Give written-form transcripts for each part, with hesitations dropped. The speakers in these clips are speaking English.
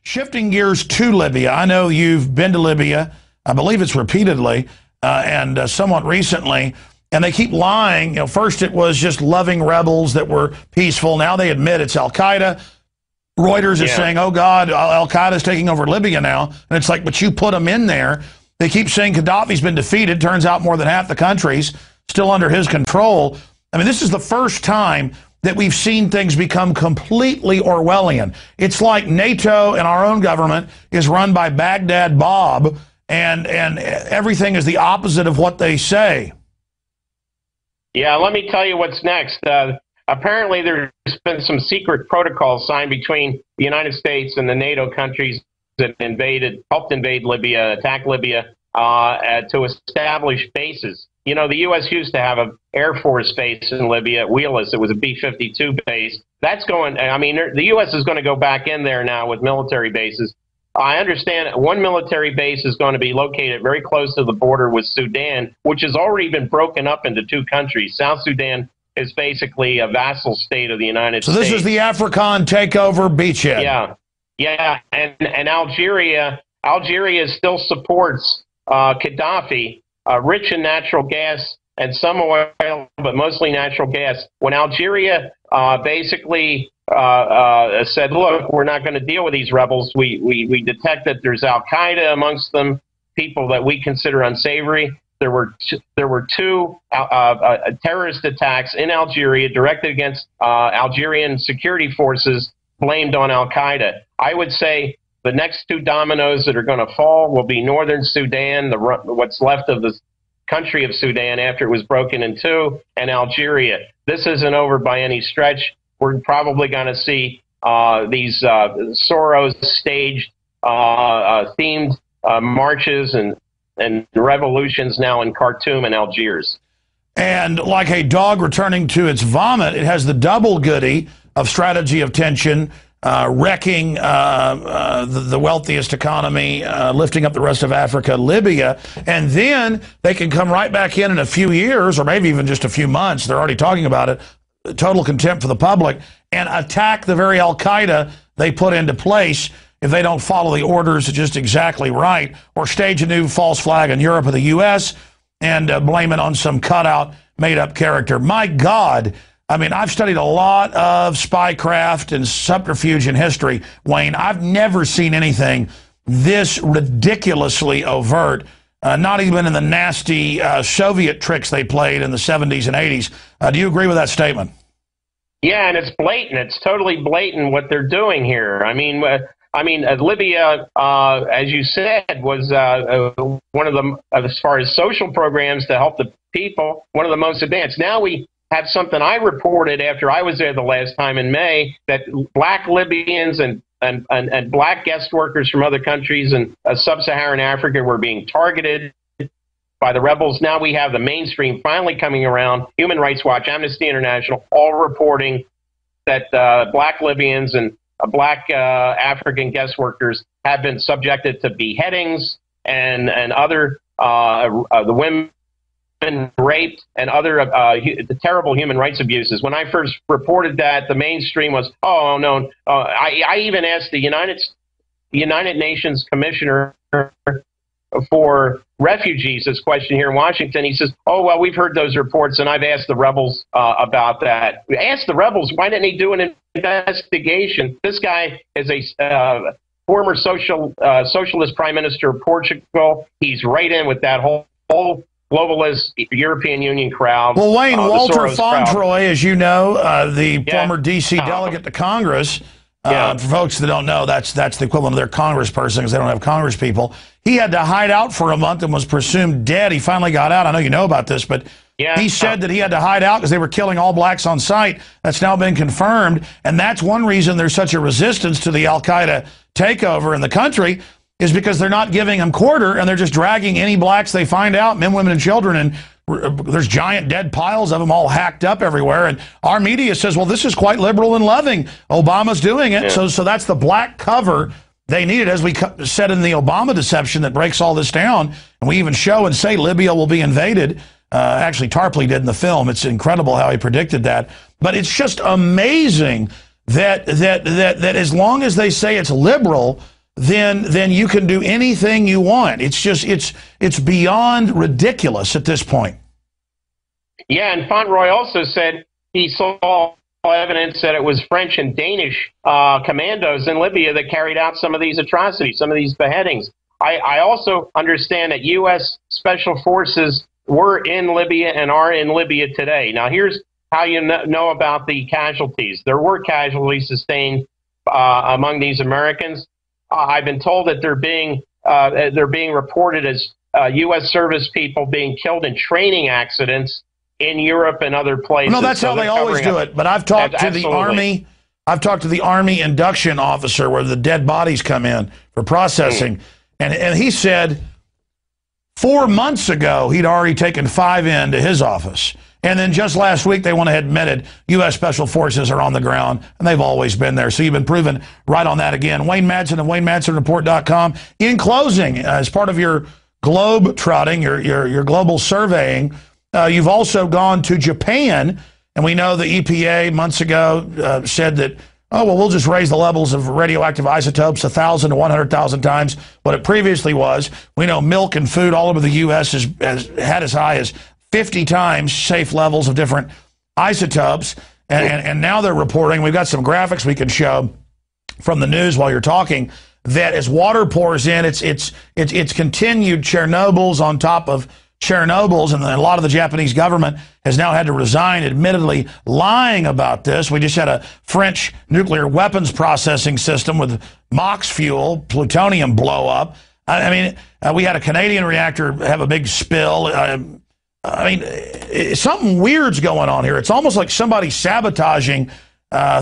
Shifting gears to Libya, I know you've been to Libya. I believe it's repeatedly and somewhat recently. And they keep lying. You know, first it was just loving rebels that were peaceful. Now they admit it's Al-Qaeda. Reuters is saying, oh, God, Al-Qaeda is taking over Libya now. And it's like, but you put them in there. They keep saying Gaddafi's been defeated. Turns out more than half the country's still under his control. I mean, this is the first time that we've seen things become completely Orwellian. It's like NATO and our own government is run by Baghdad Bob, and everything is the opposite of what they say. Yeah, let me tell you what's next. Apparently, there's been some secret protocols signed between the United States and the NATO countries that helped invade Libya, attack Libya, to establish bases. You know, the U.S. used to have an Air Force base in Libya at Wheelis. It was a B-52 base. That's going, I mean, the U.S. is going to go back in there now with military bases. I understand one military base is going to be located very close to the border with Sudan, which has already been broken up into two countries. South Sudan is basically a vassal state of the United States. So this is the African takeover beachhead. Yeah, and Algeria still supports Gaddafi, rich in natural gas and some oil, but mostly natural gas. When Algeria basically said, look, we're not going to deal with these rebels. We detect that there's Al-Qaeda amongst them, people that we consider unsavory. There were two terrorist attacks in Algeria directed against Algerian security forces blamed on Al-Qaeda. I would say the next two dominoes that are going to fall will be northern Sudan, what's left of the country of Sudan after it was broken in two, and Algeria. This isn't over by any stretch. We're probably going to see these Soros-staged, themed marches and revolutions now in Khartoum and Algiers. And like a dog returning to its vomit, it has the double goody of strategy of tension, wrecking the wealthiest economy, lifting up the rest of Africa, Libya, and then they can come right back in a few years, or maybe even just a few months, they're already talking about it, total contempt for the public, and attack the very Al-Qaeda they put into place if they don't follow the orders just exactly right, or stage a new false flag in Europe or the U.S. and blame it on some cutout, made-up character. My God, I mean, I've studied a lot of spycraft and subterfuge in history, Wayne. I've never seen anything this ridiculously overt, not even in the nasty Soviet tricks they played in the 70s and 80s. Do you agree with that statement? Yeah, and it's blatant. It's totally blatant what they're doing here. I mean, Libya, as you said, was one of the, as far as social programs to help the people, one of the most advanced. Now we have something I reported after I was there the last time in May, that black Libyans and black guest workers from other countries in sub-Saharan Africa were being targeted by the rebels. Now we have the mainstream finally coming around. Human Rights Watch, Amnesty International, all reporting that black Libyans and black African guest workers have been subjected to beheadings and other the women raped and other terrible human rights abuses. When I first reported that, the mainstream was, oh no. I even asked the United Nations Commissioner for Refugees this question here in Washington. He says, oh, well, we've heard those reports, and I've asked the rebels about that. Ask the rebels, why didn't he do an investigation? This guy is a former socialist prime minister of Portugal. He's right in with that whole globalist European Union crowd. Well, Wayne, Walter Fauntroy, as you know, the former D.C. delegate to Congress, for folks that don't know, that's the equivalent of their congressperson because they don't have congresspeople. He had to hide out for a month and was presumed dead. He finally got out. I know you know about this, but he said that he had to hide out because they were killing all blacks on sight. That's now been confirmed, and that's one reason there's such a resistance to the Al-Qaeda takeover in the country, is because they're not giving them quarter, and they're just dragging any blacks they find out, men, women, and children, and there's giant dead piles of them all hacked up everywhere. And our media says, well, this is quite liberal and loving. Obama's doing it. So that's the black cover they needed, as we said in the Obama deception that breaks all this down. And we even show and say Libya will be invaded. Actually, Tarpley did in the film. It's incredible how he predicted that. But it's just amazing that as long as they say it's liberal, then you can do anything you want. It's just it's beyond ridiculous at this point. Yeah, and Fauntleroy also said he saw evidence that it was French and Danish commandos in Libya that carried out some of these atrocities, some of these beheadings. I also understand that U.S. Special Forces were in Libya and are in Libya today. Now, here's how you know about the casualties. There were casualties sustained among these Americans. I've been told that they're being reported as U.S. service people being killed in training accidents in Europe and other places. No, that's how they always do it. But I've talked to the Army. I've talked to the Army induction officer where the dead bodies come in for processing, and he said 4 months ago he'd already taken 5 into his office. And then just last week, they went ahead and admitted U.S. Special Forces are on the ground, and they've always been there. So you've been proven right on that again. Wayne Madsen of WayneMadsenReport.com. In closing, as part of your globe trotting, your global surveying, you've also gone to Japan, and we know the EPA months ago said that, oh, well, we'll just raise the levels of radioactive isotopes 1,000 to 100,000 times what it previously was. We know milk and food all over the U.S. has had as high as 50 times safe levels of different isotopes, and now they're reporting, we've got some graphics we can show from the news while you're talking, that as water pours in, it's continued Chernobyls on top of Chernobyls, and a lot of the Japanese government has now had to resign, admittedly lying about this. We just had a French nuclear weapons processing system with MOX fuel, plutonium blow up. I mean, we had a Canadian reactor have a big spill. I mean, something weird's going on here. It's almost like somebody's sabotaging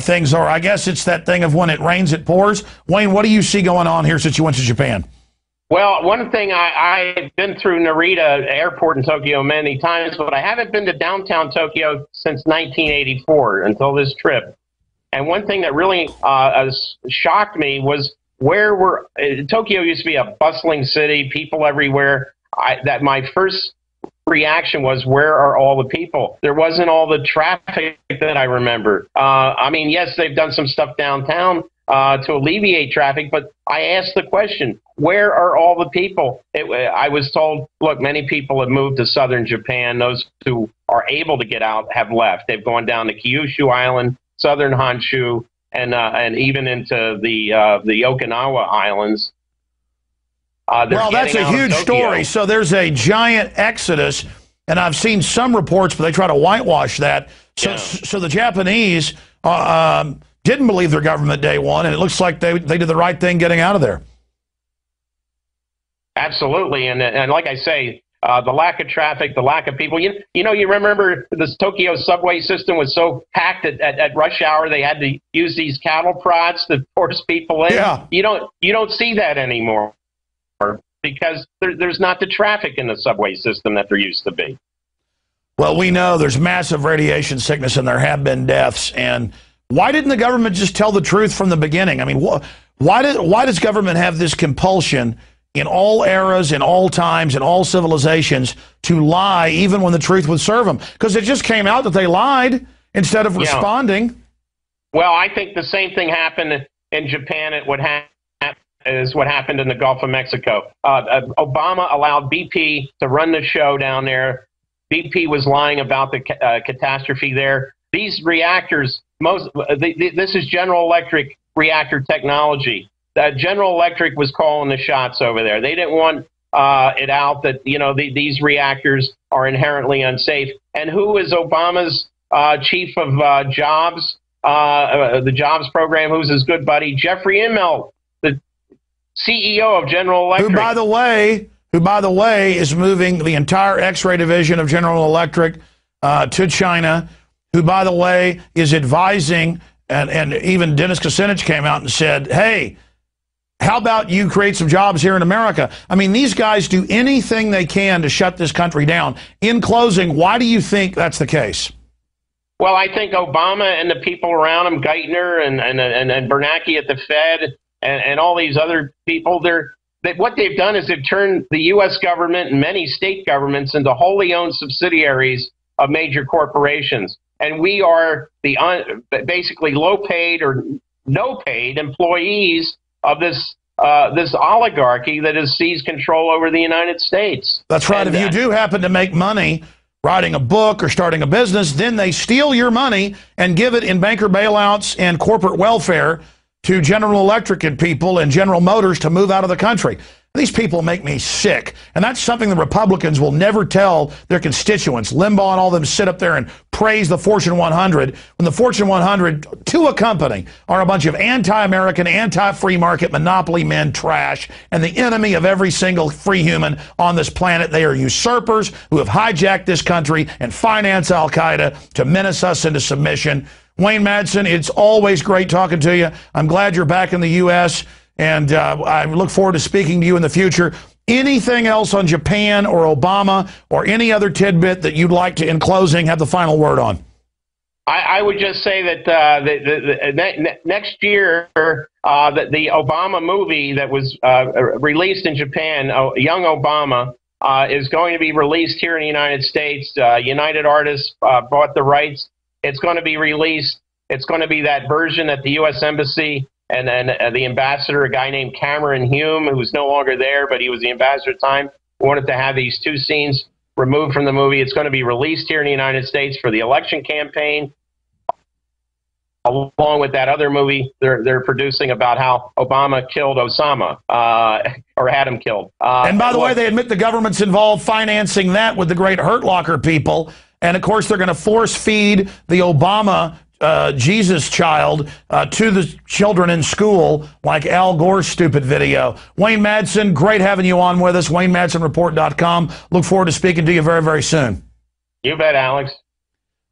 things, or I guess it's that thing of when it rains, it pours. Wayne, what do you see going on here since you went to Japan? Well, one thing, I've been through Narita Airport in Tokyo many times, but I haven't been to downtown Tokyo since 1984 until this trip. And one thing that really shocked me was Tokyo used to be a bustling city, people everywhere. My first reaction was, where are all the people? There wasn't all the traffic that I remember. I mean, yes, they've done some stuff downtown to alleviate traffic, but I asked the question, where are all the people? I was told, look, many people have moved to southern Japan. Those who are able to get out have left. They've gone down to Kyushu Island, southern Honshu, and even into the Okinawa Islands. Well, that's a huge story. So there's a giant exodus, and I've seen some reports, but they try to whitewash that. So the Japanese didn't believe their government day one, and it looks like they did the right thing getting out of there. Absolutely, and like I say, the lack of traffic, the lack of people. You remember this Tokyo subway system was so packed at rush hour they had to use these cattle prods to force people in. Yeah. You don't see that anymore, because there's not the traffic in the subway system that there used to be. Well, we know there's massive radiation sickness and there have been deaths. And why didn't the government just tell the truth from the beginning? I mean, why does government have this compulsion in all eras, in all times, in all civilizations to lie even when the truth would serve them? Because it just came out that they lied instead of responding. Well, I think the same thing happened in Japan. Is what happened in the Gulf of Mexico. Obama allowed BP to run the show down there. BP was lying about the catastrophe there. These reactors, this is General Electric reactor technology. General Electric was calling the shots over there. They didn't want it out that these reactors are inherently unsafe. And who is Obama's chief of jobs, the jobs program? Who's his good buddy? Jeffrey Immelt, the CEO of General Electric. Who, by the way, is moving the entire X-ray division of General Electric to China, who, by the way, is advising, and even Dennis Kucinich came out and said, hey, how about you create some jobs here in America? I mean, these guys do anything they can to shut this country down. In closing, why do you think that's the case? Well, I think Obama and the people around him, Geithner and Bernanke at the Fed, and all these other people, what they've done is they've turned the U.S. government and many state governments into wholly owned subsidiaries of major corporations. and we are the basically low-paid or no-paid employees of this oligarchy that has seized control over the United States. That's right. And if you do happen to make money writing a book or starting a business, then they steal your money and give it in banker bailouts and corporate welfare to General Electric and people and General Motors to move out of the country. These people make me sick. And that's something the Republicans will never tell their constituents. Limbaugh and all of them sit up there and praise the Fortune 100 when the Fortune 100, to a company, are a bunch of anti-American, anti-free market monopoly men trash and the enemy of every single free human on this planet. They are usurpers who have hijacked this country and finance al-Qaeda to menace us into submission. Wayne Madsen, it's always great talking to you. I'm glad you're back in the U.S., and I look forward to speaking to you in the future. Anything else on Japan or Obama or any other tidbit that you'd like to, in closing, have the final word on? I would just say that next year, that the Obama movie that was released in Japan, Young Obama, is going to be released here in the United States. United Artists bought the rights. It's going to be released. It's going to be that version at the U.S. Embassy. And then the ambassador, a guy named Cameron Hume, who's no longer there, but he was the ambassador at the time, wanted to have these two scenes removed from the movie. It's going to be released here in the United States for the election campaign, along with that other movie they're producing about how Obama killed Osama, or had him killed. And by the way, they admit the government's involved financing that with the great Hurt Locker people. And, of course, they're going to force feed the Obama Jesus child to the children in school, like Al Gore's stupid video. Wayne Madsen, great having you on with us. WayneMadsenReport.com. Look forward to speaking to you very, very soon. You bet, Alex.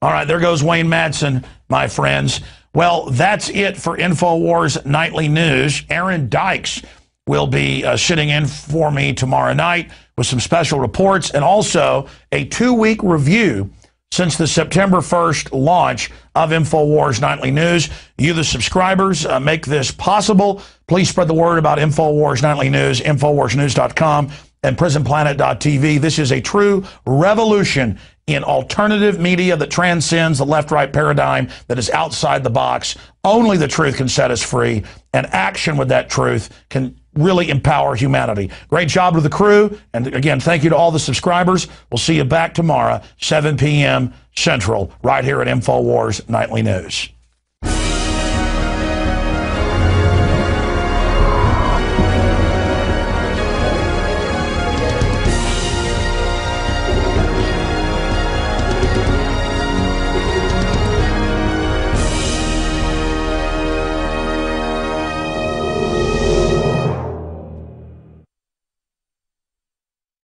All right, there goes Wayne Madsen, my friends. Well, that's it for InfoWars Nightly News. Aaron Dykes will be sitting in for me tomorrow night with some special reports and also a 2-week review since the September 1st launch of InfoWars Nightly News. You, the subscribers, make this possible. Please spread the word about InfoWars Nightly News, InfoWarsNews.com, and PrisonPlanet.tv. This is a true revolution in alternative media that transcends the left-right paradigm that is outside the box. Only the truth can set us free, and action with that truth can really empower humanity. Great job to the crew. And again, thank you to all the subscribers. We'll see you back tomorrow, 7 p.m. Central, right here at InfoWars Nightly News.